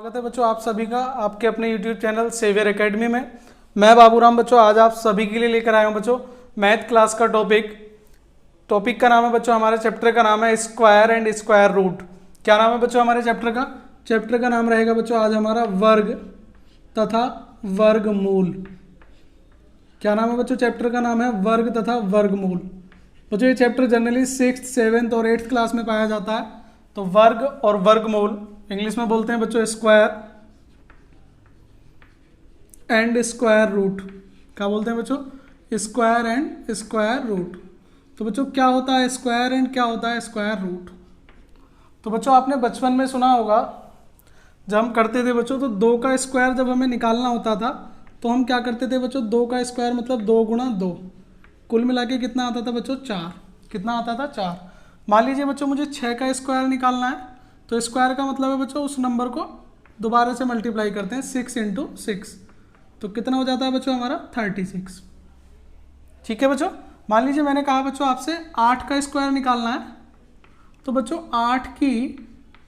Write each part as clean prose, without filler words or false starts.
स्वागत है बच्चों आप सभी का आपके अपने YouTube चैनल सेवियर एकेडमी में। मैं बाबूराम बच्चों आज आप सभी के लिए लेकर आया हूं बच्चों मैथ क्लास का टॉपिक का नाम है बच्चों, हमारे चैप्टर का नाम है स्क्वायर एंड स्क्वायर रूट। क्या नाम है बच्चों हमारे चैप्टर का नाम रहेगा बच्चों आज हमारा वर्ग तथा वर्गमूल। क्या नाम है बच्चों? चैप्टर का नाम है वर्ग तथा वर्गमूल। बच्चों ये चैप्टर जनरली 6th, 7th और 8th क्लास में पाया जाता है। तो वर्ग और वर्गमूल इंग्लिश में बोलते हैं बच्चों स्क्वायर एंड स्क्वायर रूट। क्या बोलते हैं बच्चों? Square and square root. तो बच्चों क्या होता है स्क्वायर एंड क्या होता है स्क्वायर रूट? तो बच्चों आपने बचपन में सुना होगा जब हम करते थे बच्चों, तो 2 का स्क्वायर जब हमें निकालना होता था तो हम क्या करते थे बच्चों? 2 का स्क्वायर मतलब 2 गुणा 2, कुल मिला के कितना आता था बच्चों? 4। कितना आता था? 4। मान लीजिए बच्चों मुझे 6 का स्क्वायर निकालना है, तो स्क्वायर का मतलब है बच्चों उस नंबर को दोबारा से मल्टीप्लाई करते हैं 6 × 6, तो कितना हो जाता है बच्चों हमारा? 36। ठीक है बच्चों। मान लीजिए मैंने कहा बच्चों आपसे 8 का स्क्वायर निकालना है, तो बच्चों 8 की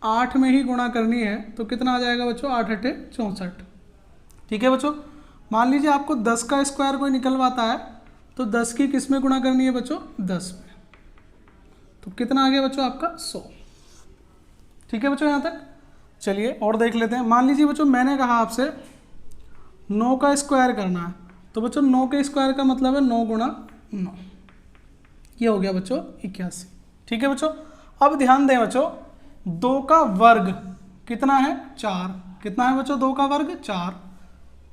8 में ही गुणा करनी है, तो कितना आ जाएगा बच्चों? 8 × 8 = 64। ठीक है बच्चों। मान लीजिए आपको 10 का स्क्वायर कोई निकलवाता है, तो 10 की किस में गुणा करनी है बच्चों? 10 में, तो कितना आ गया बच्चों आपका? 100। ठीक है बच्चों यहाँ तक। चलिए और देख लेते हैं। मान लीजिए बच्चों मैंने कहा आपसे 9 का स्क्वायर करना है, तो बच्चों 9 के स्क्वायर का मतलब है 9 × 9, ये हो गया बच्चों 81। ठीक है बच्चों। अब ध्यान दें बच्चों 2 का वर्ग कितना है? 4। कितना है बच्चों 2 का वर्ग? 4।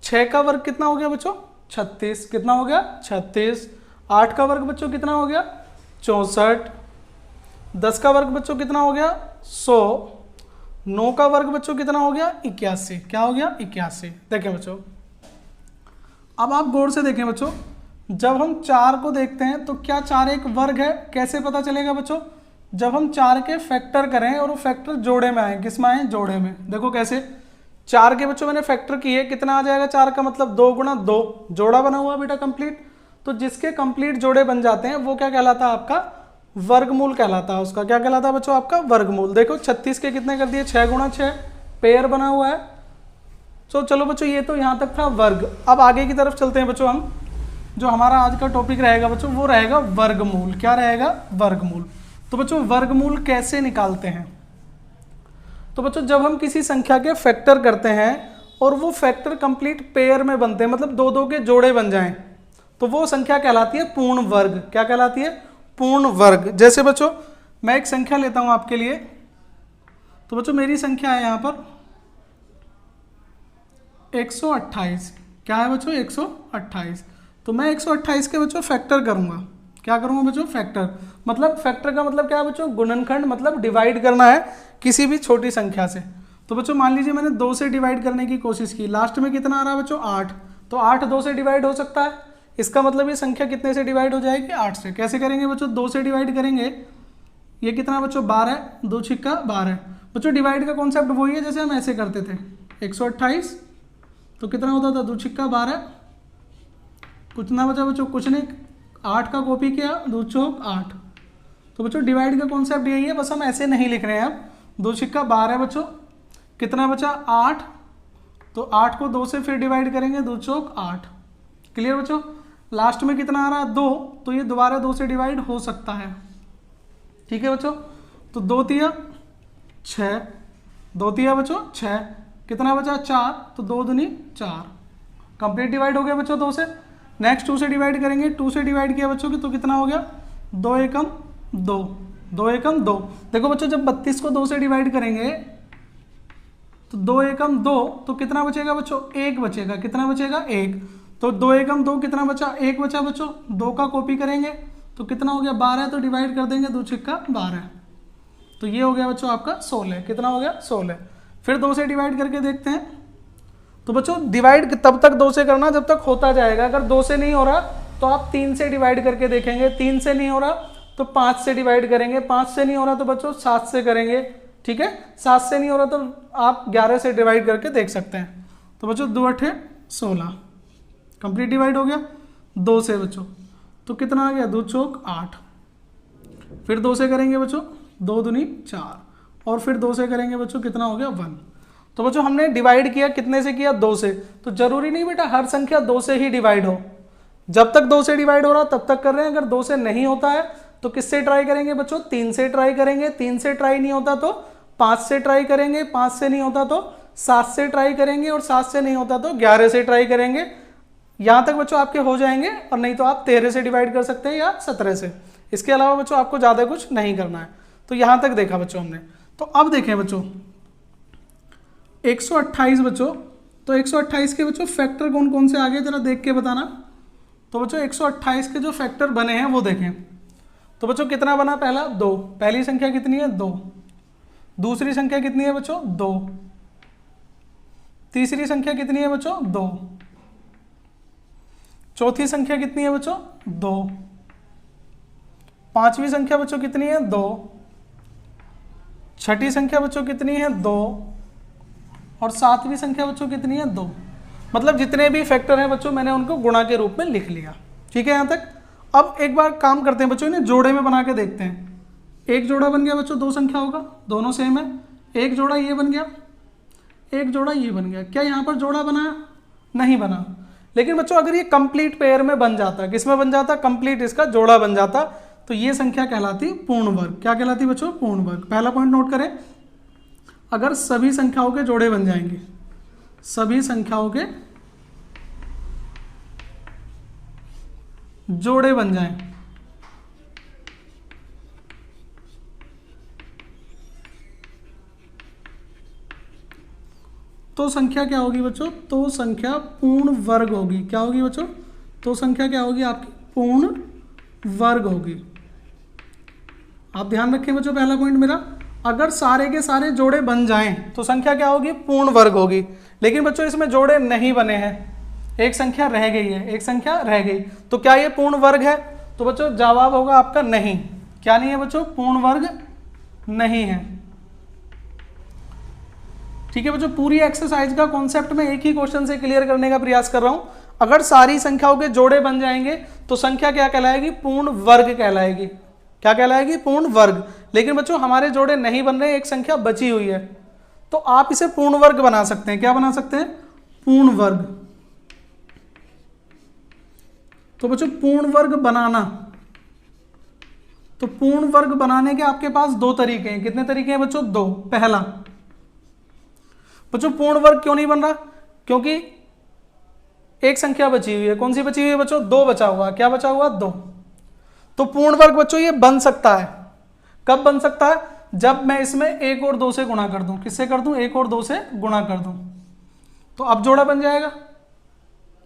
6 का वर्ग कितना हो गया बच्चों? 36। कितना हो गया? 36। 8 का वर्ग बच्चों कितना हो गया? 64। 10 का वर्ग बच्चों कितना हो गया? 100। 9 का वर्ग बच्चों कितना हो गया? 81। क्या हो गया? 81। देखें बच्चों, अब आप गौर से देखें बच्चों, जब हम 4 को देखते हैं तो क्या 4 एक वर्ग है? कैसे पता चलेगा बच्चों? जब हम 4 के फैक्टर करें और वो फैक्टर जोड़े में आए। किस में आए? जोड़े में। देखो कैसे 4 के बच्चों मैंने फैक्टर किए, कितना आ जाएगा? 4 का मतलब 2 × 2, जोड़ा बना हुआ बेटा कंप्लीट। तो जिसके कंप्लीट जोड़े बन जाते हैं वो क्या कहलाता है? आपका वर्गमूल कहलाता है। उसका क्या कहलाता है बच्चों? आपका वर्गमूल। देखो 36 के कितने कर दिए? 6 × 6, पेयर बना हुआ है। तो चलो बच्चों ये तो यहाँ तक था वर्ग। अब आगे की तरफ चलते हैं बच्चों। हम जो हमारा आज का टॉपिक रहेगा बच्चों वो रहेगा वर्गमूल। क्या रहेगा? वर्गमूल। तो बच्चों वर्गमूल कैसे निकालते हैं? तो बच्चों जब हम किसी संख्या के फैक्टर करते हैं और वो फैक्टर कंप्लीट पेयर में बनते हैं, मतलब 2-2 के जोड़े बन जाएं, तो वो संख्या कहलाती है पूर्ण वर्ग। क्या कहलाती है? पूर्ण वर्ग। जैसे बच्चों मैं एक संख्या लेता हूं आपके लिए, तो बच्चों मेरी संख्या है यहां पर 128। क्या है बच्चों? 128। तो मैं 128 के बच्चों फैक्टर करूंगा। क्या करूंगा बच्चों? फैक्टर। मतलब फैक्टर का मतलब क्या है बच्चों? गुणनखंड, मतलब डिवाइड करना है किसी भी छोटी संख्या से। तो बच्चों मान लीजिए मैंने 2 से डिवाइड करने की कोशिश की, लास्ट में कितना आ रहा है बच्चों? 8। तो 8 2 से डिवाइड हो सकता है, इसका मतलब ये संख्या कितने से डिवाइड हो जाएगी? 8 से। कैसे करेंगे बच्चों? 2 से डिवाइड करेंगे, ये कितना बच्चों? 12। 2 × 6 = 12। बच्चों डिवाइड का कॉन्सेप्ट वही है जैसे हम ऐसे करते थे। 128 तो कितना होता था? 2 × 6 = 12। कुछ ना बचा बच्चों? कुछ नहीं, 8 का कॉपी किया, 2 × 8। तो बच्चों डिवाइड का कॉन्सेप्ट यही है, बस हम ऐसे नहीं लिख रहे हैं। अब 2 × 6 = 12 बच्चों, कितना बचा? 8। तो 8 को 2 से फिर डिवाइड करेंगे, 2 × 8। क्लियर बच्चों? लास्ट में कितना आ रहा है? 2। तो ये दोबारा 2 से डिवाइड हो सकता है। ठीक है बच्चों। तो 2 × 6, 2 × बच्चों 6, कितना बचा? 4। तो 2 दूनी 4, कंप्लीट डिवाइड हो गया बच्चों 2 से। नेक्स्ट 2 से डिवाइड करेंगे, 2 से डिवाइड किया बच्चों की, तो कितना हो गया? 2 × 2, 2 × 2। देखो बच्चों जब 32 को 2 से डिवाइड करेंगे तो 2 × 2, तो कितना बचेगा बच्चों? 1 बचेगा। कितना बचेगा? 1। तो 2 × 2 कितना बचा? 1 बचा बच्चों। 2 का कॉपी करेंगे तो कितना हो गया? 12। तो डिवाइड कर देंगे, 2 × 6 = 12। तो ये हो गया बच्चों आपका 16। कितना हो गया? 16। फिर 2 से डिवाइड करके देखते हैं। तो बच्चों डिवाइड तब तक 2 से करना जब तक होता जाएगा। अगर 2 से नहीं हो रहा तो आप 3 से डिवाइड करके देखेंगे। 3 से नहीं हो रहा तो 5 से डिवाइड करेंगे। 5 से नहीं हो रहा तो बच्चों 7 से करेंगे। ठीक है, 7 से नहीं हो रहा तो आप 11 से डिवाइड करके देख सकते हैं। तो बच्चों 2 × 8 = 16, कंप्लीट डिवाइड हो गया 2 से बच्चों, तो कितना आ गया? 2 × 8। फिर 2 से करेंगे बच्चों, 2 दूनी 4, और फिर 2 से करेंगे बच्चों, कितना हो गया? 1। तो बच्चों हमने डिवाइड किया कितने से किया, 2 से। तो जरूरी नहीं बेटा हर संख्या 2 से ही डिवाइड हो, जब तक 2 से डिवाइड हो रहा तब तक कर रहे हैं। अगर 2 से नहीं होता है तो किससे ट्राई करेंगे बच्चों, 3 से ट्राई करेंगे। 3 से ट्राई नहीं होता तो 5 से ट्राई करेंगे। 5 से नहीं होता तो 7 से ट्राई करेंगे, और 7 से नहीं होता तो 11 से ट्राई करेंगे। यहां तक बच्चों आपके हो जाएंगे, और नहीं तो आप 13 से डिवाइड कर सकते हैं या 17 से। इसके अलावा बच्चों आपको ज्यादा कुछ नहीं करना है। तो यहां तक देखा बच्चों हमने। तो अब देखें बच्चों 128 बच्चों, तो 128 के बच्चों फैक्टर कौन कौन से आ गए जरा देख के बताना। तो बच्चों 128 के जो फैक्टर बने हैं वो देखें। तो बच्चों कितना बना, पहला 2, पहली संख्या कितनी है 2, दूसरी संख्या कितनी है बच्चों 2, तीसरी संख्या कितनी है बच्चों 2, चौथी संख्या कितनी है बच्चों 2, पांचवी संख्या बच्चों कितनी है 2, छठी संख्या बच्चों कितनी है 2, और सातवीं संख्या बच्चों कितनी है 2। मतलब जितने भी फैक्टर हैं बच्चों मैंने उनको गुणा के रूप में लिख लिया। ठीक है यहां तक। अब एक बार काम करते हैं बच्चों, इन्हें जोड़े में बना के देखते हैं। एक जोड़ा बन गया बच्चों, 2 संख्या होगा, दोनों सेम है। एक जोड़ा ये बन गया, एक जोड़ा ये बन गया। क्या यहाँ पर जोड़ा बना, नहीं बना। लेकिन बच्चों अगर ये कंप्लीट पेयर में बन जाता, किस में बन जाता, कंप्लीट इसका जोड़ा बन जाता, तो ये संख्या कहलाती पूर्ण वर्ग। क्या कहलाती बच्चों, पूर्ण वर्ग। पहला पॉइंट नोट करें, अगर सभी संख्याओं के जोड़े बन जाएंगे, सभी संख्याओं के जोड़े बन जाएं, तो संख्या क्या होगी बच्चों, तो संख्या पूर्ण वर्ग होगी। क्या होगी बच्चों, तो संख्या क्या होगी आपकी पूर्ण वर्ग होगी। आप ध्यान रखें बच्चों पहला पॉइंट मेरा, अगर सारे के सारे जोड़े बन जाएं तो संख्या क्या होगी, पूर्ण वर्ग होगी। लेकिन बच्चों इसमें जोड़े नहीं बने हैं, एक संख्या रह गई है, एक संख्या रह गई, तो क्या ये पूर्ण वर्ग है। तो बच्चों जवाब होगा आपका नहीं। क्या नहीं है बच्चों, पूर्ण वर्ग नहीं है। ठीक है बच्चों, पूरी एक्सरसाइज का कॉन्सेप्ट में एक ही क्वेश्चन से क्लियर करने का प्रयास कर रहा हूं। अगर सारी संख्याओं के जोड़े बन जाएंगे तो संख्या क्या कहलाएगी, पूर्ण वर्ग कहलाएगी। क्या कहलाएगी, पूर्ण वर्ग। लेकिन बच्चों हमारे जोड़े नहीं बन रहे, एक संख्या बची हुई है, तो आप इसे पूर्ण वर्ग बना सकते हैं। क्या बना सकते हैं, पूर्ण वर्ग। तो बच्चों पूर्ण वर्ग बनाना, तो पूर्ण वर्ग बनाने के आपके पास 2 तरीके हैं। कितने तरीके हैं बच्चों, 2। पहला बच्चों पूर्ण वर्ग क्यों नहीं बन रहा, क्योंकि एक संख्या बची हुई है। कौन सी बची हुई है बच्चों, 2 बचा हुआ। क्या बचा हुआ, 2। तो पूर्ण वर्ग बच्चों ये बन सकता है। कब बन सकता है, जब मैं इसमें 1 और 2 से गुणा कर दूं। किससे कर दूं, 1 और 2 से गुणा कर दूं, तो अब जोड़ा बन जाएगा।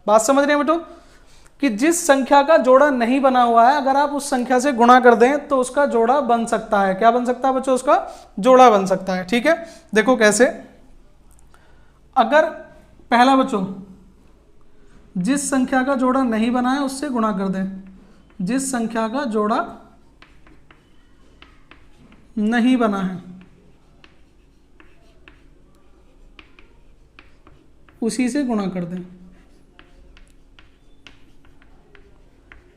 बात समझ रहे हैं बेटो, कि जिस संख्या का जोड़ा नहीं बना हुआ है अगर आप उस संख्या से गुणा कर दें तो उसका जोड़ा बन सकता है। क्या बन सकता है बच्चों, उसका जोड़ा बन सकता है। ठीक है, देखो कैसे। अगर पहला बच्चों जिस संख्या का जोड़ा नहीं बना है उससे गुणा कर दें, जिस संख्या का जोड़ा नहीं बना है उसी से गुणा कर दें।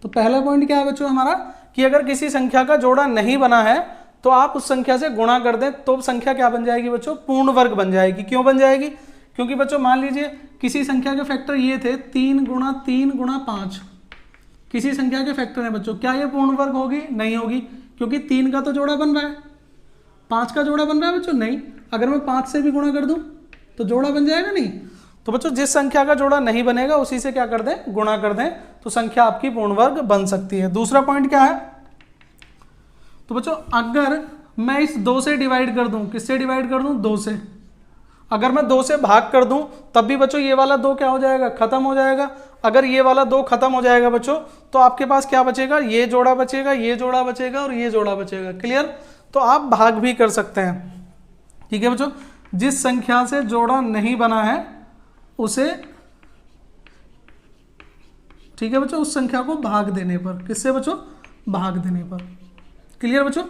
तो पहला पॉइंट क्या है बच्चों हमारा, कि अगर किसी संख्या का जोड़ा नहीं बना है तो आप उस संख्या से गुणा कर दें तो संख्या क्या बन जाएगी बच्चों, पूर्ण वर्ग बन जाएगी। क्यों बन जाएगी, क्योंकि बच्चों मान लीजिए किसी संख्या के फैक्टर ये थे 3 गुणा 3 गुणा 5, किसी संख्या के फैक्टर है बच्चों, क्या ये पूर्ण वर्ग होगी, नहीं होगी, क्योंकि 3 का तो जोड़ा बन रहा है, 5 का जोड़ा बन रहा है बच्चों, नहीं। अगर मैं 5 से भी गुणा कर दूं तो जोड़ा बन जाएगा, नहीं। तो बच्चों जिस संख्या का जोड़ा नहीं बनेगा उसी से क्या कर दें, गुणा कर दें, तो संख्या आपकी पूर्ण वर्ग बन सकती है। दूसरा पॉइंट क्या है, तो बच्चों अगर मैं इस 2 से डिवाइड कर दूं, किससे डिवाइड कर दूं, 2 से, अगर मैं 2 से भाग कर दूं तब भी बच्चों ये वाला 2 क्या हो जाएगा, खत्म हो जाएगा। अगर ये वाला 2 खत्म हो जाएगा बच्चों तो आपके पास क्या बचेगा, ये जोड़ा बचेगा, ये जोड़ा बचेगा और ये जोड़ा बचेगा। क्लियर, तो आप भाग भी कर सकते हैं। ठीक है बच्चों, जिस संख्या से जोड़ा नहीं बना है उसे, ठीक है बच्चों, उस संख्या को भाग देने पर, किससे बच्चों, भाग देने पर। क्लियर बच्चों,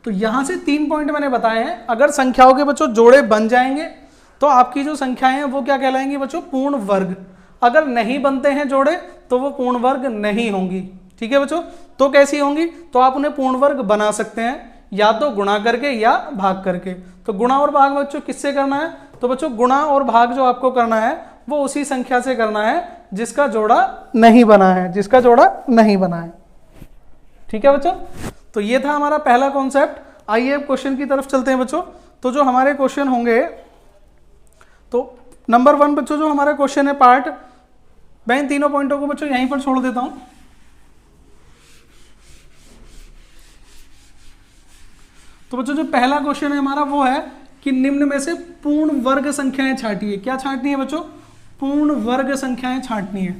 तो यहां से 3 पॉइंट मैंने बताए हैं। अगर संख्याओं के बच्चों जोड़े बन जाएंगे तो आपकी जो संख्याएं हैं वो क्या कहलाएंगी बच्चों, पूर्ण वर्ग। अगर नहीं बनते हैं जोड़े तो वो पूर्ण वर्ग नहीं होंगी। ठीक है बच्चों, तो कैसी होंगी, तो आप उन्हें पूर्ण वर्ग बना सकते हैं या तो गुणा करके या भाग करके। तो गुणा और भाग बच्चों किससे करना है, तो तो बच्चों गुणा और भाग जो आपको करना है वो उसी संख्या से करना है जिसका जोड़ा नहीं बना है, जिसका जोड़ा नहीं बना है। ठीक है बच्चों, तो ये था हमारा पहला कॉन्सेप्ट। आइए अब क्वेश्चन की तरफ चलते हैं बच्चों। तो जो हमारे क्वेश्चन होंगे, तो नंबर 1 बच्चों जो हमारा क्वेश्चन है पार्ट, मैं इन तीनों पॉइंटों को बच्चों यहीं पर छोड़ देता हूं। तो बच्चों जो पहला क्वेश्चन है हमारा वो है कि निम्न में से पूर्ण वर्ग संख्याएं छांटिए। क्या छांटनी है बच्चों? पूर्ण वर्ग संख्याएं छांटनी है।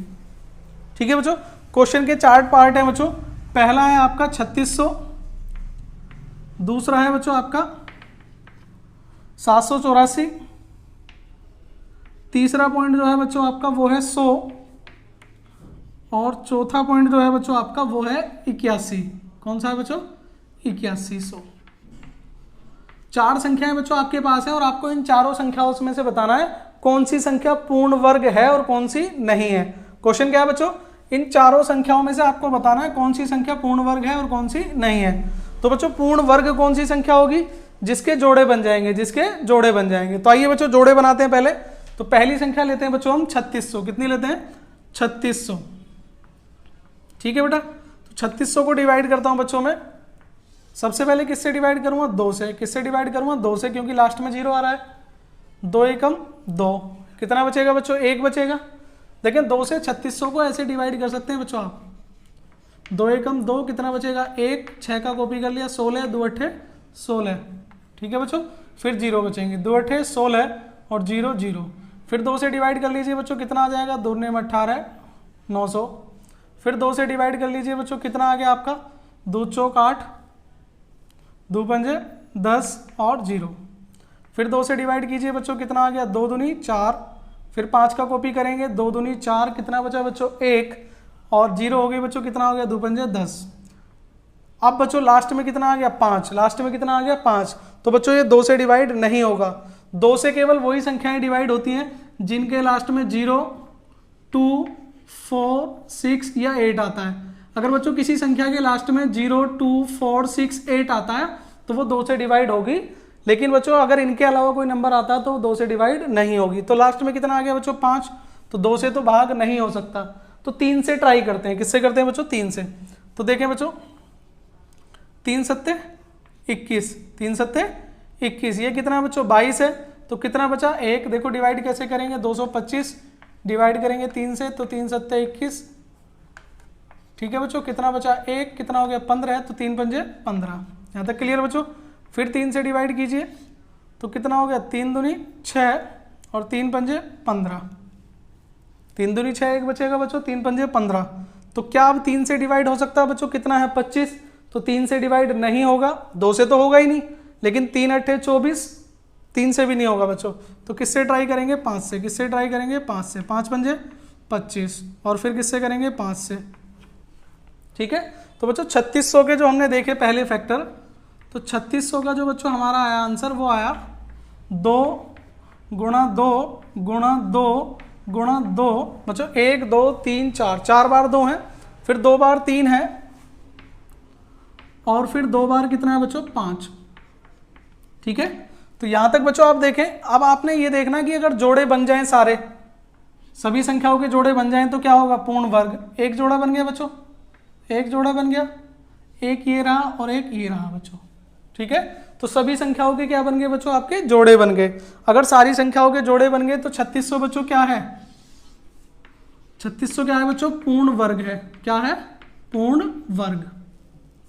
ठीक है बच्चों, क्वेश्चन के 4 पार्ट है बच्चों। पहला है आपका 3600, दूसरा है बच्चों आपका 784, तीसरा पॉइंट जो है बच्चों आपका वो है 100, और चौथा पॉइंट जो है बच्चों आपका वो है 81। कौन सा है बच्चों? 8100। 4 संख्याएं बच्चों आपके पास है और आपको इन चारों संख्याओं में से बताना है कौन सी संख्या पूर्ण वर्ग है और कौन सी नहीं है। क्वेश्चन क्या है बच्चों? इन चारों संख्याओं में से आपको बताना है कौन सी संख्या पूर्ण वर्ग है और कौन सी नहीं है। तो बच्चों पूर्ण वर्ग कौन सी संख्या होगी? जिसके जोड़े बन जाएंगे, जिसके जोड़े बन जाएंगे। तो आइए बच्चों जोड़े बनाते हैं पहले। तो पहली संख्या लेते हैं बच्चों हम 3600। कितनी लेते हैं? 3600। ठीक है बेटा, तो 3600 को डिवाइड करता हूं बच्चों में। सबसे पहले किससे डिवाइड करूंगा? 2 से। किससे डिवाइड करूंगा? 2 से, क्योंकि लास्ट में 0 आ रहा है। 2 एकम 2, कितना बचेगा बच्चों? 1 बचेगा। देखिए 2 से 3600 को ऐसे डिवाइड कर सकते हैं बच्चों आप। 2 एकम 2, कितना बचेगा? 1, 6 का कॉपी कर लिया, 16, 2 अट्ठे 16। ठीक है बच्चों, फिर 0 बचेंगे, 2 अट्ठे 16 और 0 0। फिर 2 से डिवाइड कर लीजिए बच्चों, कितना आ जाएगा? 2 में 18, 900। फिर 2 से डिवाइड कर लीजिए बच्चों, कितना आ गया आपका? 2 चौक 8, 2 पंजे 10 और 0। फिर 2 से डिवाइड कीजिए बच्चों, कितना आ गया? 2 दूनी 4। फिर 5 का कॉपी करेंगे, 2 दूनी 4, कितना बचा बच्चों? 1 और 0 हो गई बच्चों, कितना हो गया? 2 पंजे 10। अब बच्चों लास्ट में कितना आ गया? 5। लास्ट में कितना आ गया? 5। तो बच्चों ये 2 से डिवाइड नहीं होगा। 2 से केवल वही संख्याएं डिवाइड होती हैं जिनके लास्ट में 0, 2, 4, 6 या 8 आता है। अगर बच्चों किसी संख्या के लास्ट में 0, 2, 4, 6, 8 आता है तो वो 2 से डिवाइड होगी। लेकिन बच्चों अगर इनके अलावा कोई नंबर आता है तो 2 से डिवाइड नहीं होगी। तो लास्ट में कितना आ गया बच्चों? 5। तो 2 से तो भाग नहीं हो सकता, तो 3 से ट्राई करते हैं। किससे करते हैं बच्चों? 3 से। तो देखें बच्चों, 3 सत्ते 21, 3 सत्ते 21, ये कितना बच्चों? 22 है। तो कितना बचा? 1। देखो डिवाइड कैसे करेंगे? 225 डिवाइड करेंगे 3 से, तो 3 सत्ते 21। ठीक है बच्चों, कितना बचा? 1, कितना हो गया? 15 है, तो 3 पंजे 15। यहाँ तक क्लियर बच्चों? फिर 3 से डिवाइड कीजिए, तो कितना हो गया? 3 दूनी 6 और 3 पंजे 15। 3 दूनी 6, 1 बचेगा बच्चों, 3 पंजे 15। तो क्या अब 3 से डिवाइड हो सकता है बच्चों? कितना है? 25। तो 3 से डिवाइड नहीं होगा, 2 से तो होगा ही नहीं। लेकिन 3 अट्ठे 24, 3 से भी नहीं होगा बच्चों। तो किससे ट्राई करेंगे? 5 से। किससे ट्राई करेंगे? 5 से। 5 पंजे 25, और फिर किससे करेंगे? 5 से। ठीक है, तो बच्चों 3600 के जो हमने देखे पहले फैक्टर, तो 3600 का जो बच्चों हमारा आया आंसर वो आया 2 गुणा 2 गुणा 2 गुणा 2। बच्चों 1 2 3 4, 4 बार 2 है, फिर 2 बार 3 है, और फिर 2 बार कितना है बच्चों? 5। ठीक है, तो यहां तक बच्चों आप देखें। अब आपने ये देखना कि अगर जोड़े बन जाएं, सारे सभी संख्याओं के जोड़े बन जाएं तो क्या होगा? पूर्ण वर्ग। एक जोड़ा बन गया बच्चों, एक जोड़ा बन गया, एक ये रहा और एक ये रहा बच्चों। ठीक है, तो सभी संख्याओं के क्या बन गए बच्चों? आपके जोड़े बन गए। अगर सारी संख्याओं के जोड़े बन गए तो 3600 बच्चों क्या है? 3600 क्या है बच्चों? पूर्ण वर्ग है। क्या है? पूर्ण वर्ग।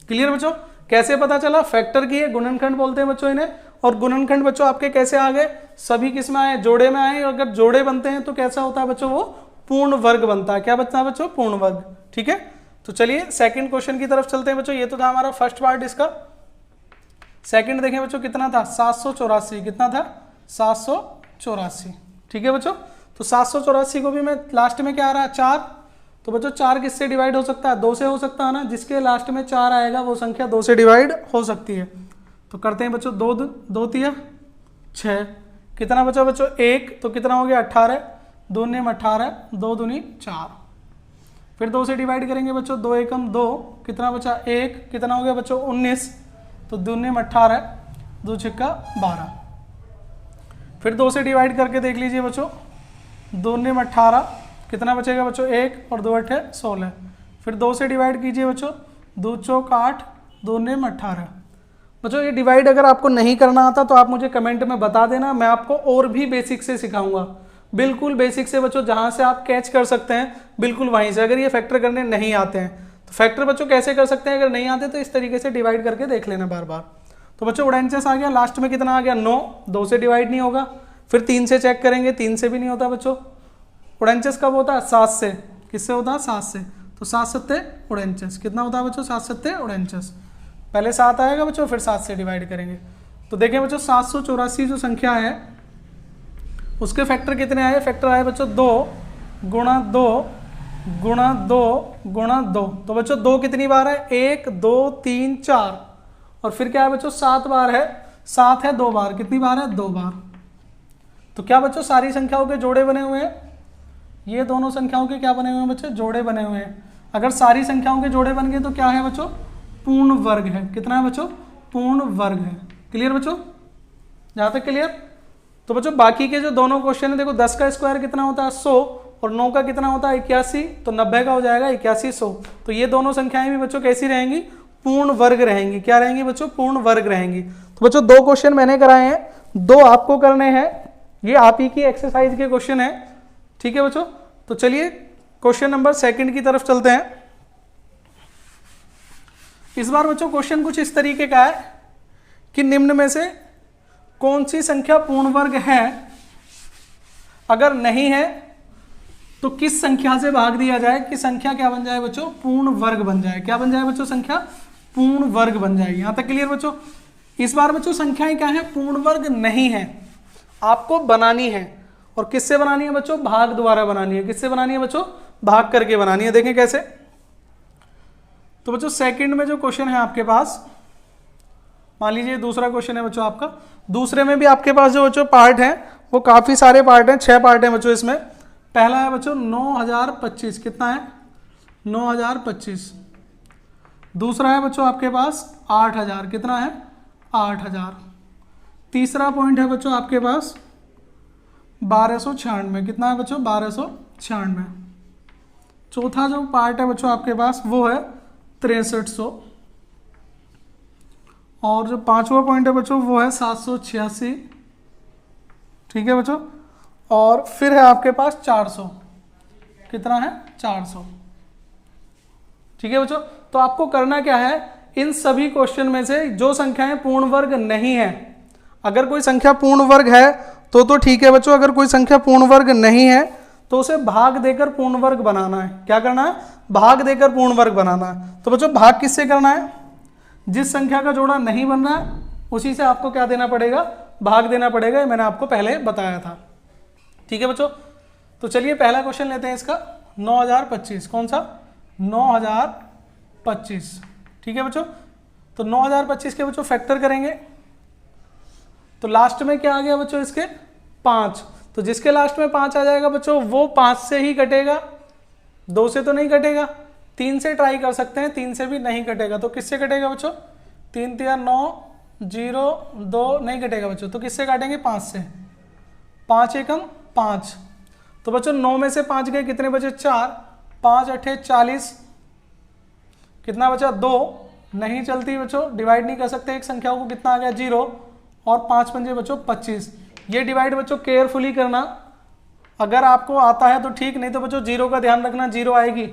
क्लियर बच्चों? कैसे पता चला? फैक्टर की है, गुणनखंड बोलते हैं बच्चों इन्हें। और गुणनखंड बच्चों आपके कैसे आ गए? सभी किस में आए? जोड़े में आए। और अगर जोड़े बनते हैं तो कैसा होता है बच्चों? वो पूर्ण वर्ग बनता है। क्या बनता है बच्चों? पूर्ण वर्ग। ठीक है, तो चलिए सेकंड क्वेश्चन की तरफ चलते हैं बच्चों। ये तो था हमारा फर्स्ट पार्ट इसका। सेकंड देखें बच्चों, कितना था? 784। कितना था? 784। ठीक है बच्चों, तो 784 को भी मैं लास्ट में क्या आ रहा है? 4। तो बच्चों 4 किससे डिवाइड हो सकता है? 2 से हो सकता है ना। जिसके लास्ट में 4 आएगा वो संख्या 2 से डिवाइड हो सकती है। तो करते हैं बच्चों, 2 तिया 6, कितना बचा बच्चों? 1। तो कितना हो गया? 18, 2 ने 18, 2 दूनी 4। फिर 2 से डिवाइड करेंगे बच्चों, 2 एकम 2, कितना बचा? 1, कितना हो गया बच्चों? 19, तो 2 ने 18, 2 छिक्का 12। फिर 2 से डिवाइड करके देख लीजिए बच्चों, 2 में 18, कितना बचेगा बच्चों 1 और 2 8 16। फिर 2 से डिवाइड कीजिए बच्चों, 2 चौक 8, 2 में 18। बच्चों ये डिवाइड अगर आपको नहीं करना आता तो आप मुझे कमेंट में बता देना, मैं आपको और भी बेसिक से सिखाऊंगा, बिल्कुल बेसिक से बच्चों, जहां से आप कैच कर सकते हैं बिल्कुल वहीं से। अगर ये फैक्टर करने नहीं आते हैं तो फैक्टर बच्चों कैसे कर सकते हैं, अगर नहीं आते तो इस तरीके से डिवाइड करके देख लेना बार बार। तो बच्चों उड़ेंचस आ गया, लास्ट में कितना आ गया 9, 2 से डिवाइड नहीं होगा। फिर 3 से चेक करेंगे, 3 से भी नहीं होता बच्चों। उड़ेंचस कब होता है 7 से, किससे होता है 7 से, तो 7 सत्ते उड़ेंचस, कितना होता है बच्चों 7 सत्ते उड़ेंचस। पहले 7 आएगा बच्चों, फिर 7 से डिवाइड करेंगे। तो देखें बच्चों 784 जो संख्या है उसके फैक्टर कितने आए, फैक्टर आए बच्चों 2 गुणा 2 गुणा 2 गुणा 2। तो बच्चों 2 कितनी बार है, 1 2 3 4, और फिर क्या है बच्चों 7 बार है, 7 है 2 बार, कितनी बार है 2 बार। तो क्या बच्चों सारी संख्याओं के जोड़े बने हुए हैं, ये दोनों संख्याओं के क्या बने हुए हैं बच्चों, जोड़े बने हुए हैं। अगर सारी संख्याओं के जोड़े बन गए तो क्या है बच्चों, पूर्ण वर्ग है। कितना है बच्चों, पूर्ण वर्ग है। क्लियर बच्चों, जहां तक क्लियर। तो बच्चों बाकी के जो दोनों क्वेश्चन है, देखो 10 का स्क्वायर कितना होता है 100, और 9 का कितना होता है 81, तो 90 का हो जाएगा 8100। तो ये दोनों संख्याएं भी बच्चों कैसी रहेंगी, पूर्ण वर्ग रहेंगी। क्या रहेंगी बच्चों, पूर्ण वर्ग रहेंगी। तो बच्चों 2 क्वेश्चन मैंने कराए हैं, 2 आपको करने हैं, ये आप ही की एक्सरसाइज के क्वेश्चन है। ठीक है बच्चों, तो चलिए क्वेश्चन नंबर 2 की तरफ चलते हैं। इस बार बच्चों क्वेश्चन कुछ इस तरीके का है कि निम्न में से कौन सी संख्या पूर्ण वर्ग है, अगर नहीं है तो किस संख्या से भाग दिया जाए कि संख्या क्या बन जाए बच्चों, पूर्ण वर्ग बन जाए। क्या बन जाए बच्चों, संख्या पूर्ण वर्ग बन जाएगी। यहां तक क्लियर बच्चों। इस बार बच्चों संख्याएं क्या है, पूर्ण वर्ग नहीं है, आपको बनानी है। और किससे बनानी है बच्चों, भाग द्वारा बनानी है। किससे बनानी है बच्चों, भाग करके बनानी है। देखें कैसे। तो बच्चों सेकंड में जो क्वेश्चन है आपके पास, मान लीजिए दूसरा क्वेश्चन है बच्चों आपका, दूसरे में भी आपके पास जो बच्चों पार्ट है वो काफी सारे पार्ट हैं, 6 पार्ट हैं बच्चों इसमें। पहला है बच्चों 9025, कितना है 9025। दूसरा है बच्चों आपके पास 8000, कितना है 8000। तीसरा पॉइंट है बच्चों आपके पास 1296, कितना है बच्चों 1296। चौथा जो पार्ट है बच्चों आपके पास वो है 6300, और जो 5वां पॉइंट है बच्चों वो है 786। ठीक है बच्चों, और फिर है आपके पास 400, कितना है 400। ठीक है बच्चों, तो आपको करना क्या है, इन सभी क्वेश्चन में से जो संख्याएं पूर्ण वर्ग नहीं है, अगर कोई संख्या पूर्ण वर्ग है तो ठीक है बच्चों, अगर कोई संख्या पूर्ण वर्ग नहीं है तो उसे भाग देकर पूर्ण वर्ग बनाना है। क्या करना है, भाग देकर पूर्ण वर्ग बनाना है। तो बच्चों भाग किससे करना है, जिस संख्या का जोड़ा नहीं बन रहा है उसी से आपको क्या देना पड़ेगा, भाग देना पड़ेगा। ये मैंने आपको पहले बताया था। ठीक है बच्चों, तो चलिए पहला क्वेश्चन लेते हैं इसका 9025। कौन सा, 9025। ठीक है बच्चों, तो 9025 के बच्चों फैक्टर करेंगे तो लास्ट में क्या आ गया बच्चों इसके 5। तो जिसके लास्ट में 5 आ जाएगा बच्चों वो 5 से ही कटेगा, 2 से तो नहीं कटेगा। 3 से ट्राई कर सकते हैं, 3 से भी नहीं कटेगा। तो किससे कटेगा बच्चों, 3 3 9 0 2 नहीं कटेगा बच्चों। तो किससे काटेंगे, 5 से। 5 एकम 5। तो बच्चों 9 में से 5 गए, कितने बचे 4। 5 8 40, कितना बचा 2। नहीं चलती बच्चों, डिवाइड नहीं कर सकते एक संख्याओं को, कितना आ गया 0। और 5 पंजे बच्चों 25। ये डिवाइड बच्चों केयरफुली करना, अगर आपको आता है तो ठीक, नहीं तो बच्चों 0 का ध्यान रखना, 0 आएगी।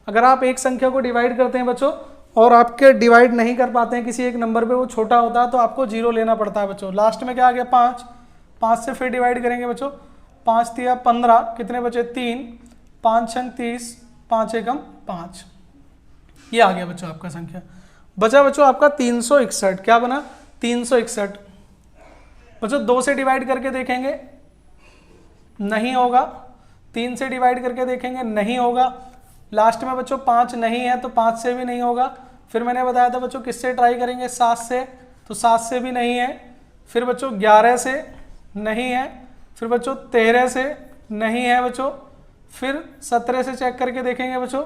अगर आप एक संख्या को डिवाइड करते हैं बच्चों और आपके डिवाइड नहीं कर पाते हैं किसी एक नंबर पे, वो छोटा होता है तो आपको 0 लेना पड़ता है बच्चों। लास्ट में क्या आ गया 5। 5 से फिर डिवाइड करेंगे बच्चों, 5 3 15, कितने बचे 3। 5 6 30, 5 एकम 5। ये आ गया बच्चों आपका संख्या। बचा बच्चों आपका 361। क्या बना 361। बच्चों 2 से डिवाइड करके देखेंगे, नहीं होगा। 3 से डिवाइड करके देखेंगे, नहीं होगा। लास्ट में बच्चों 5 नहीं है तो 5 से भी नहीं होगा। फिर मैंने बताया था बच्चों किससे ट्राई करेंगे, 7 से, तो 7 से भी नहीं है। फिर बच्चों 11 से नहीं है। फिर बच्चों 13 से नहीं है बच्चों। फिर 17 से चेक करके देखेंगे बच्चों,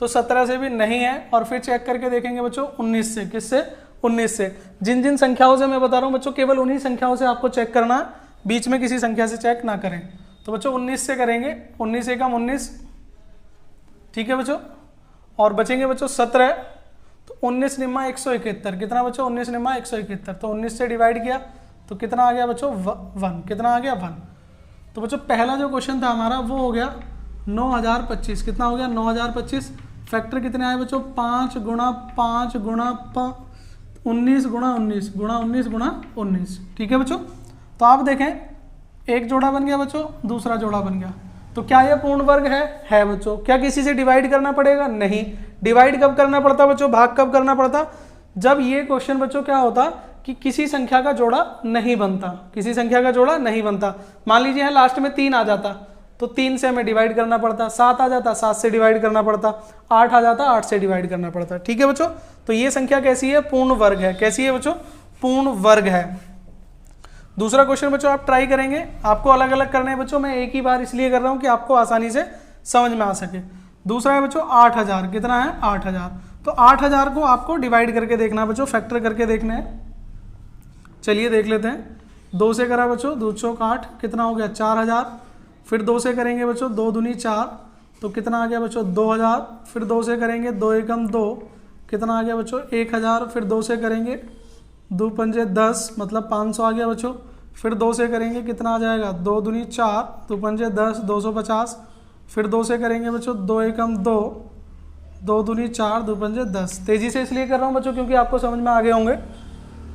तो 17 से भी नहीं है। और फिर चेक करके देखेंगे बच्चों 19 से। किससे, 19 से। जिन जिन संख्याओं से मैं बता रहा हूं बच्चों, केवल उन्हीं संख्याओं से आपको चेक करना है। बीच में किसी संख्या से चेक ना करें। तो बच्चों 19 से करेंगे, 19 एकम 19, ठीक है बच्चों, और बचेंगे बच्चों 17। तो 19 निम्मा 171, कितना बच्चों 19 निम्मा 171, तो 19 से डिवाइड किया तो कितना आ गया बच्चों 1, कितना आ गया 1। तो बच्चों पहला जो क्वेश्चन था हमारा वो हो गया 9025, कितना हो गया 9025। फैक्टर कितने आए बच्चों 5 गुणा 5 गुणा 19 गुणा 19 गुणा 19 गुणा 19, ठीक है बच्चों। तो आप देखें एक जोड़ा बन गया बच्चों, दूसरा जोड़ा बन गया। तो क्या यह पूर्ण वर्ग है बच्चों। क्या किसी से डिवाइड करना पड़ेगा, नहीं। डिवाइड कब करना पड़ता बच्चों, भाग कब करना पड़ता, जब ये क्वेश्चन बच्चों क्या होता कि किसी संख्या का जोड़ा नहीं बनता, किसी संख्या का जोड़ा नहीं बनता। मान लीजिए यहाँ लास्ट में 3 आ जाता तो 3 से हमें डिवाइड करना पड़ता, 7 आ जाता 7 से डिवाइड करना पड़ता, 8 आ जाता 8 से डिवाइड करना पड़ता, ठीक है बच्चों। तो ये संख्या कैसी है, पूर्ण वर्ग है। कैसी है बच्चों, पूर्ण वर्ग है। दूसरा क्वेश्चन बच्चों आप ट्राई करेंगे, आपको अलग अलग करने हैं बच्चों, मैं एक ही बार इसलिए कर रहा हूं कि आपको आसानी से समझ में आ सके। दूसरा है बच्चों 8000, कितना है 8000। तो 8000 को आपको डिवाइड करके देखना बच्चों, फैक्टर करके देखना है। चलिए देख लेते हैं। 2 से करा बच्चों, 2 चौक 8, कितना हो गया 4000। फिर 2 से करेंगे बच्चों, 2 दूनी 4, तो कितना आ गया बच्चों 2000। फिर 2 से करेंगे, 2 एकम 2, कितना आ गया बच्चों 1000। फिर 2 से करेंगे, 2 पंजे 10, मतलब 500 आ गया बच्चों। फिर 2 से करेंगे, कितना आ जाएगा 2 दूनी 4, 2 पंजे 10, 250। फिर 2 से करेंगे बच्चों, 2 एकम 2, 2 दूनी 4, 2 पंजे 10। तेज़ी से इसलिए कर रहा हूँ बच्चों क्योंकि आपको समझ में आ गए होंगे।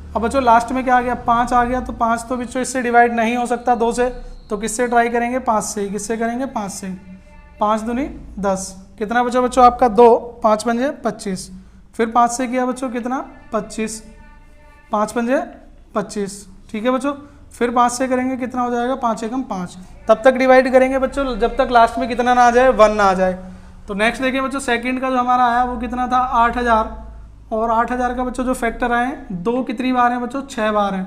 अब बच्चों लास्ट में क्या आ गया 5 आ गया, तो 5 तो बच्चों इससे डिवाइड नहीं हो सकता 2 से, तो किससे ट्राई करेंगे 5 से। किससे करेंगे 5 से। 5 दूनी 10, कितना बचा बच्चों आपका 2, 5 पंजे 25। फिर 5 से किया बच्चों कितना 25, 5 पंजे 25, ठीक है बच्चों। फिर 5 से करेंगे, कितना हो जाएगा 5 एकम 5। तब तक डिवाइड करेंगे बच्चों जब तक लास्ट में कितना ना आ जाए 1 ना आ जाए। तो नेक्स्ट देखिए बच्चों सेकंड का जो हमारा आया वो कितना था 8000, और 8000 का बच्चों जो फैक्टर आए 2 कितनी बार हैं बच्चों 6 बार हैं,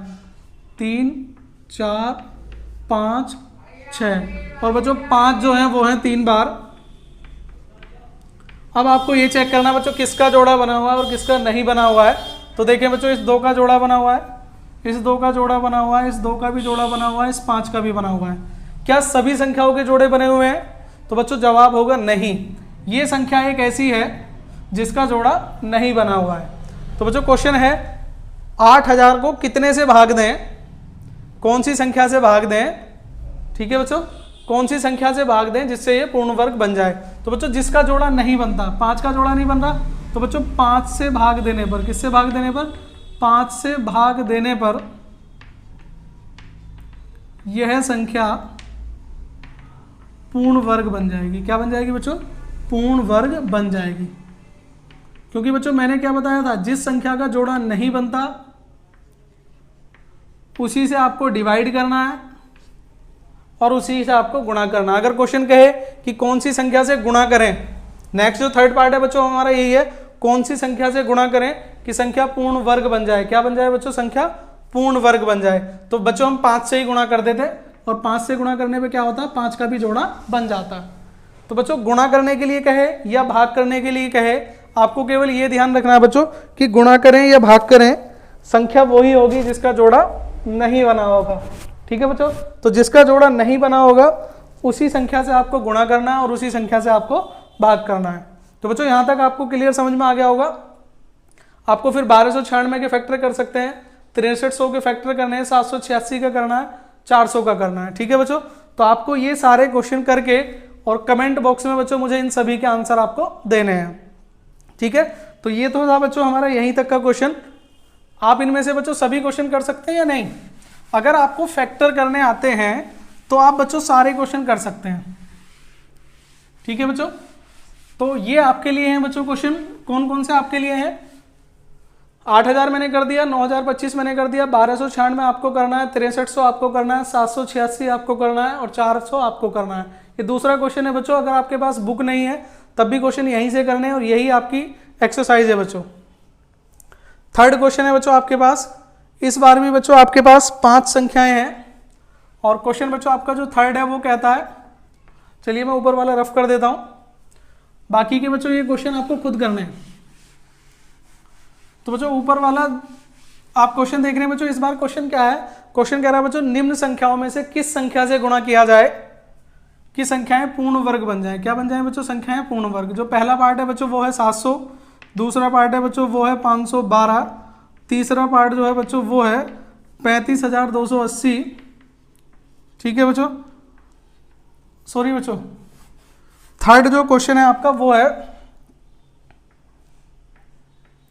3 4 5 6, और बच्चों 5 जो हैं वो हैं 3 बार। अब आपको ये चेक करना बच्चों किसका जोड़ा बना हुआ है और किसका नहीं बना हुआ है। तो देखें बच्चों इस 2 का जोड़ा बना हुआ है, इस 2 का जोड़ा बना हुआ है, इस 2 का भी जोड़ा बना हुआ है, इस 5 का भी बना हुआ है। क्या सभी संख्याओं के जोड़े बने हुए हैं, तो बच्चों जवाब होगा नहीं। ये संख्या एक ऐसी है जिसका जोड़ा नहीं बना हुआ है। तो बच्चों क्वेश्चन है 8000 को कितने से भाग दें, कौन सी संख्या से भाग दें, ठीक है बच्चों, कौन सी संख्या से भाग दें जिससे ये पूर्ण वर्ग बन जाए। तो बच्चों जिसका जोड़ा नहीं बनता, 5 का जोड़ा नहीं बन रहा, तो बच्चों 5 से भाग देने पर, किससे भाग देने पर 5 से भाग देने पर यह संख्या पूर्ण वर्ग बन जाएगी। क्या बन जाएगी बच्चों, पूर्ण वर्ग बन जाएगी। क्योंकि बच्चों मैंने क्या बताया था, जिस संख्या का जोड़ा नहीं बनता उसी से आपको डिवाइड करना है और उसी से आपको गुणा करना। अगर क्वेश्चन कहे कि कौन सी संख्या से गुणा करें, नेक्स्ट जो थर्ड पार्ट है बच्चों हमारा यही है, कौन सी संख्या से गुणा करें कि संख्या पूर्ण वर्ग बन जाए। क्या बन जाए बच्चों, संख्या पूर्ण वर्ग बन जाए। तो बच्चों हम 5 से ही गुणा करते थे और 5 से गुणा करने पे क्या होता, 5 का भी जोड़ा बन जाता। तो बच्चों गुणा करने के लिए कहे या भाग करने के लिए कहे, आपको केवल ये ध्यान रखना है बच्चों कि गुणा करें या भाग करें, संख्या वही होगी जिसका जोड़ा नहीं बना होगा, ठीक है बच्चों। तो जिसका जोड़ा नहीं बना होगा उसी संख्या से आपको गुणा करना है और उसी संख्या से आपको भाग करना है। तो बच्चों यहाँ तक आपको क्लियर समझ में आ गया होगा। आपको फिर 1296 के फैक्टर कर सकते हैं, 6300 के फैक्टर करने हैं, 786 का करना है, 400 का करना है, ठीक है बच्चों। तो आपको ये सारे क्वेश्चन करके और कमेंट बॉक्स में बच्चों मुझे इन सभी के आंसर आपको देने हैं, ठीक है। तो ये तो था बच्चों हमारा यहीं तक का क्वेश्चन। आप इनमें से बच्चों सभी क्वेश्चन कर सकते हैं या नहीं। अगर आपको फैक्टर करने आते हैं तो आप बच्चों सारे क्वेश्चन कर सकते हैं, ठीक है बच्चों। तो ये आपके लिए हैं बच्चों क्वेश्चन, कौन कौन से आपके लिए हैं। 8000 मैंने कर दिया, 9025 मैंने कर दिया, 1296 आपको करना है, 6300 आपको करना है, 786 आपको करना है और 400 आपको करना है। ये दूसरा क्वेश्चन है बच्चों। अगर आपके पास बुक नहीं है तब भी क्वेश्चन यहीं से करने हैं और यही आपकी एक्सरसाइज है बच्चों। थर्ड क्वेश्चन है बच्चों आपके पास, इस बार भी बच्चों आपके पास 5 संख्याएं हैं और क्वेश्चन बच्चों आपका जो थर्ड है वो कहता है, चलिए मैं ऊपर वाला रफ कर देता हूं, बाकी के बच्चों ये क्वेश्चन आपको खुद करने हैं। तो बच्चों ऊपर वाला आप क्वेश्चन देख रहे हैं बच्चों, इस बार क्वेश्चन क्या है, क्वेश्चन कह रहा है बच्चों निम्न संख्याओं में से किस संख्या से गुणा किया जाए कि संख्याएं पूर्ण वर्ग बन जाए। क्या बन जाए बच्चों, संख्याएं पूर्ण वर्ग। जो पहला पार्ट है बच्चों वो है 700, दूसरा पार्ट है बच्चों वो है 512, तीसरा पार्ट जो है बच्चों वो है 35,280। ठीक है बच्चों, सॉरी बच्चों, थर्ड जो क्वेश्चन है आपका वो है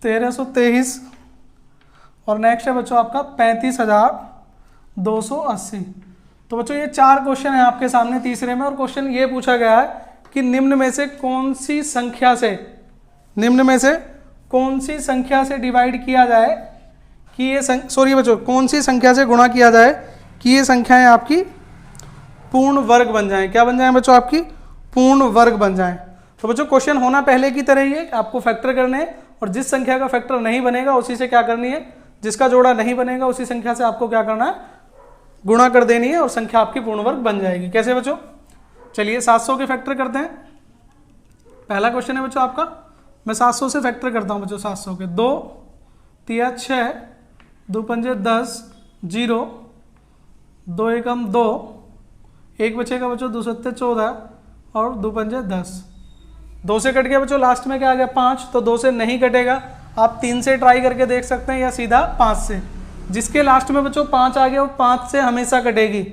1323 और नेक्स्ट है बच्चों आपका 35,280। तो बच्चों ये 4 क्वेश्चन है आपके सामने तीसरे में, और क्वेश्चन ये पूछा गया है कि निम्न में से कौन सी संख्या से डिवाइड किया जाए कि ये सॉरी बच्चों, कौन सी संख्या से गुणा किया जाए कि ये संख्याएं आपकी पूर्ण वर्ग बन जाएं। क्या बन जाएं बच्चों, आपकी पूर्ण वर्ग बन जाएं। तो बच्चों क्वेश्चन होना पहले की तरह ही है, आपको फैक्टर करने हैं, और जिस संख्या का फैक्टर नहीं बनेगा उसी से क्या करनी है, जिसका जोड़ा नहीं बनेगा उसी संख्या से आपको क्या करना है, गुणा कर देनी है, और संख्या आपकी पूर्ण वर्ग बन जाएगी। कैसे बच्चों, चलिए 700 के फैक्टर करते हैं। पहला क्वेश्चन है बच्चों आपका, मैं 700 से फैक्टर करता हूं बच्चों। 700 के 2 3 6, 2 पंजे 10, 0, 2 एकम 2, 1 बचेगा बच्चों 2 सत्ते 14 और 2 पंजे 10। 2 से कट गया बच्चों, लास्ट में क्या आ गया 5, तो 2 से नहीं कटेगा, आप 3 से ट्राई करके देख सकते हैं या सीधा 5 से। जिसके लास्ट में बच्चों 5 आ गया वो 5 से हमेशा कटेगी,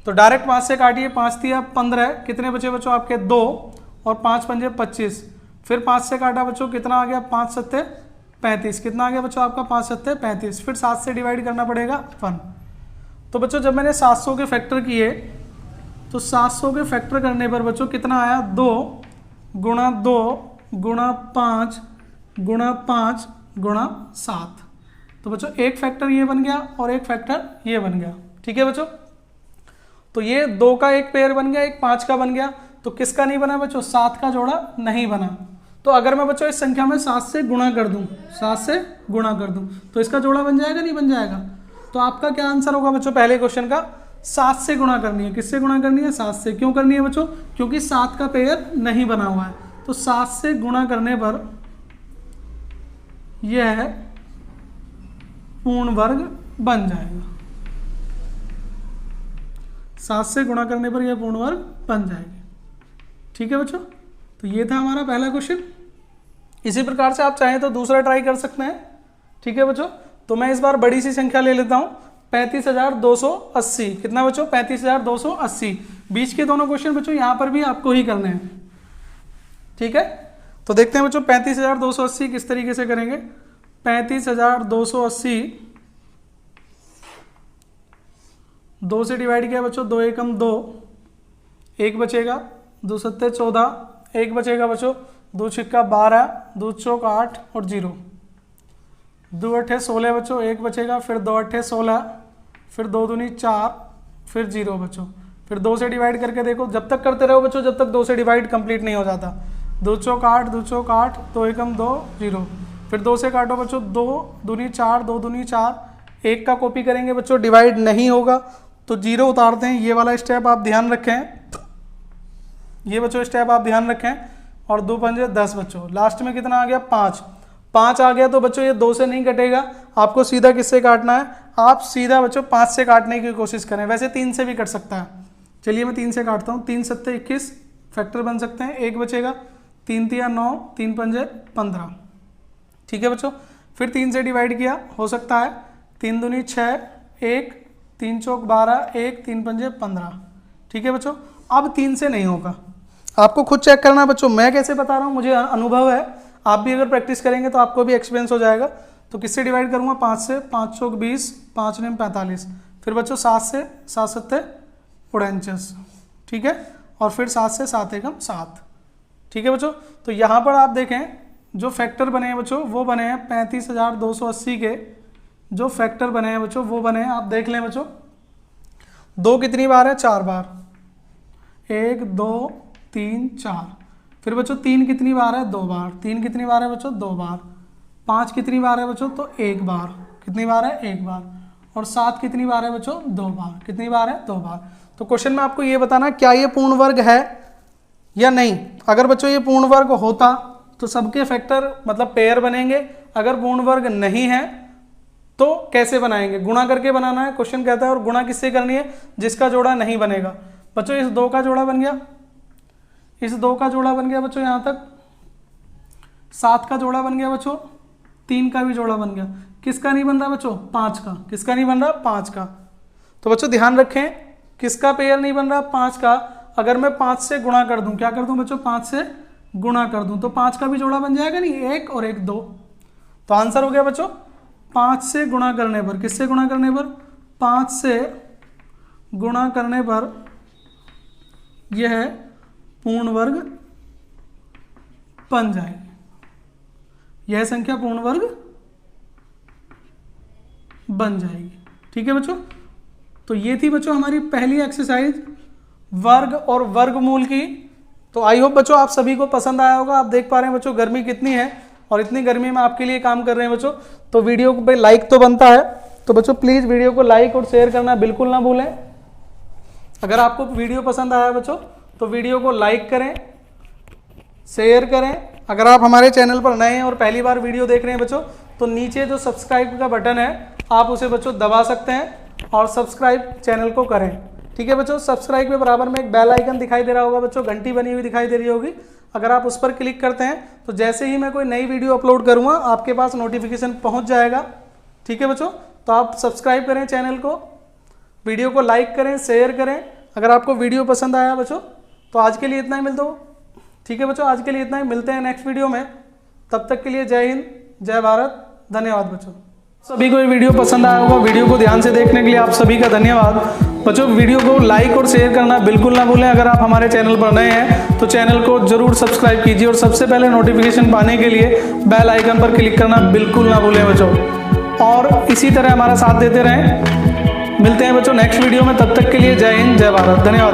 तो डायरेक्ट 5 से काटिए। 5 दिया 15, कितने बचे बच्चों आपके 2 और 5 पंजे 25। फिर 5 से काटा बच्चों, कितना आ गया 5 सत्ते 35। कितना आ गया बच्चों आपका 5 सत्ते 35। फिर 7 से डिवाइड करना पड़ेगा 1। तो बच्चों जब मैंने 700 के फैक्टर किए तो 700 के फैक्टर करने पर बच्चों कितना आया, 2 गुणा 2 गुणा 5 गुणा 5 गुणा 7। तो बच्चों एक फैक्टर ये बन गया और एक फैक्टर ये बन गया। ठीक है बच्चों, तो ये 2 का एक पेयर बन गया, एक 5 का बन गया। तो किसका नहीं बना बच्चों, 7 का जोड़ा नहीं बना। तो अगर मैं बच्चों इस संख्या में 7 से गुणा कर दूं, 7 से गुणा कर दूं तो इसका जोड़ा बन जाएगा, नहीं बन जाएगा। तो आपका क्या आंसर होगा बच्चों, पहले क्वेश्चन का 7 से गुणा करनी है। किससे गुणा करनी है, 7 से। क्यों करनी है बच्चों, क्योंकि 7 का पेयर नहीं बना हुआ है। तो 7 से गुणा करने पर यह पूर्ण वर्ग बन जाएगा। 7 से गुणा करने पर यह पूर्ण वर्ग बन जाएगी। ठीक है बच्चों, तो ये था हमारा पहला क्वेश्चन। इसी प्रकार से आप चाहें तो दूसरा ट्राई कर सकते हैं। ठीक है बच्चों, तो मैं इस बार बड़ी सी संख्या ले लेता हूं, 35,280। कितना बच्चों, 35,280। बीच के दोनों क्वेश्चन बच्चों यहां पर भी आपको ही करने हैं। ठीक है, तो देखते हैं बच्चों 35,280 किस तरीके से करेंगे। 35,280 2 से डिवाइड किया बच्चों, 2 एकम 2, 1 बचेगा, 2 सत्ते 14, 1 बचेगा बच्चों, 2 छिक्का 12, 2 चौक 8 और 0, 2 अट्ठे 16 बच्चों, 1 बचेगा, फिर 2 अट्ठे 16, फिर 2 दूनी 4, फिर 0 बच्चों। फिर 2 से डिवाइड करके देखो, जब तक करते रहो बच्चों जब तक 2 से डिवाइड कंप्लीट नहीं हो जाता। 2 चौक 8, 2 चौक 8, 2 एकम 2, 0। फिर 2 से काटो बच्चों, 2 दूनी 4, 2 दूनी 4, 1 का कॉपी करेंगे बच्चों, डिवाइड नहीं होगा तो 0 उतारते हैं। ये वाला स्टेप आप ध्यान रखें, ये बच्चों स्टेप आप ध्यान रखें। और 2 पंजे 10 बच्चों, लास्ट में कितना आ गया 5। 5 आ गया तो बच्चों ये 2 से नहीं कटेगा, आपको सीधा किससे काटना है, आप सीधा बच्चों 5 से काटने की कोशिश करें। वैसे 3 से भी कट सकता है, चलिए मैं 3 से काटता हूँ। 3 सत्ते 21 फैक्टर बन सकते हैं, 1 बचेगा, 3 तिया 9, 3 पंजे 15। ठीक है बच्चों, फिर 3 से डिवाइड किया, हो सकता है 3 दूनी 6, 1, 3 चौक 12, 1, 3 पंजे 15। ठीक है बच्चों, अब 3 से नहीं होगा, आपको खुद चेक करना है बच्चों। मैं कैसे बता रहा हूँ, मुझे अनुभव है, आप भी अगर प्रैक्टिस करेंगे तो आपको भी एक्सपीरियंस हो जाएगा। तो किससे डिवाइड करूँगा, 5 से। 5 चौक 20, 5 नेम 45। फिर बच्चों 7 से, 7 सत्ते 49। ठीक है, और फिर 7 से 7 एकम 7। ठीक है बच्चों, तो यहाँ पर आप देखें जो फैक्टर बने हैं बच्चों वो बने हैं 35,280 के जो फैक्टर बने हैं बच्चों वो बने हैं, आप देख लें बच्चों। 2 कितनी बार है, 4 बार, 1 2 3 4। फिर बच्चों 3 कितनी बार है, 2 बार। 3 कितनी बार है बच्चों, 2 बार। 5 कितनी बार है बच्चों, तो 1 बार। कितनी बार है, 1 बार। और 7 कितनी बार है बच्चों, 2 बार। कितनी बार है, 2 बार। तो क्वेश्चन में आपको ये बताना क्या ये पूर्ण वर्ग है या नहीं। अगर बच्चों ये पूर्ण वर्ग होता तो सबके फैक्टर मतलब पेयर बनेंगे। अगर पूर्ण वर्ग नहीं है तो कैसे बनाएंगे, गुणा करके बनाना है क्वेश्चन कहता है, और गुणा किससे करनी है, जिसका जोड़ा नहीं बनेगा। बच्चों इस 2 का जोड़ा बन गया, इस 2 का जोड़ा बन गया बच्चों यहाँ तक, 7 का जोड़ा बन गया बच्चों, 3 का भी जोड़ा बन गया, किसका नहीं बन रहा बच्चों, 5 का, किसका नहीं बन रहा, 5 का। तो बच्चों ध्यान रखें किसका पेयर नहीं बन रहा, 5 का। अगर मैं 5 से गुणा कर दूं, क्या कर दूं बच्चों, 5 से गुणा कर दूं, तो 5 का भी जोड़ा बन जाएगा नहीं, 1 और 1 2। तो आंसर हो गया बच्चों 5 से गुणा करने पर, किससे गुणा करने पर, 5 से गुणा करने पर यह पूर्ण वर्ग बन जाएगी, यह संख्या पूर्ण वर्ग बन जाएगी। ठीक है बच्चों, तो ये थी बच्चों हमारी पहली एक्सरसाइज वर्ग और वर्गमूल की। तो आई होप बच्चों आप सभी को पसंद आया होगा। आप देख पा रहे हैं बच्चों गर्मी कितनी है, और इतनी गर्मी में आपके लिए काम कर रहे हैं बच्चों, तो वीडियो पे लाइक तो बनता है। तो बच्चों प्लीज़ वीडियो को लाइक और शेयर करना बिल्कुल ना भूलें। अगर आपको वीडियो पसंद आया बच्चों तो वीडियो को लाइक करें, शेयर करें। अगर आप हमारे चैनल पर नए हैं और पहली बार वीडियो देख रहे हैं बच्चों, तो नीचे जो सब्सक्राइब का बटन है आप उसे बच्चों दबा सकते हैं और सब्सक्राइब चैनल को करें। ठीक है बच्चों, सब्सक्राइब के बराबर में एक बेल आइकन दिखाई दे रहा होगा बच्चों, घंटी बनी हुई दिखाई दे रही होगी। अगर आप उस पर क्लिक करते हैं तो जैसे ही मैं कोई नई वीडियो अपलोड करूँगा आपके पास नोटिफिकेशन पहुँच जाएगा। ठीक है बच्चों, तो आप सब्सक्राइब करें चैनल को, वीडियो को लाइक करें, शेयर करें। अगर आपको वीडियो पसंद आया बच्चों तो आज के लिए इतना ही मिल दो। ठीक है बच्चों, आज के लिए इतना ही, मिलते हैं नेक्स्ट वीडियो में। तब तक के लिए जय हिंद, जय भारत, धन्यवाद बच्चों। सभी को ये वीडियो पसंद आया होगा, वीडियो को ध्यान से देखने के लिए आप सभी का धन्यवाद। बच्चों वीडियो को लाइक और शेयर करना बिल्कुल ना भूलें। अगर आप हमारे चैनल पर नए हैं तो चैनल को जरूर सब्सक्राइब कीजिए, और सबसे पहले नोटिफिकेशन पाने के लिए बेल आइकन पर क्लिक करना बिल्कुल ना भूलें बच्चों। और इसी तरह हमारा साथ देते रहें। मिलते हैं बच्चों नेक्स्ट वीडियो में, तब तक के लिए जय हिंद, जय भारत, धन्यवाद।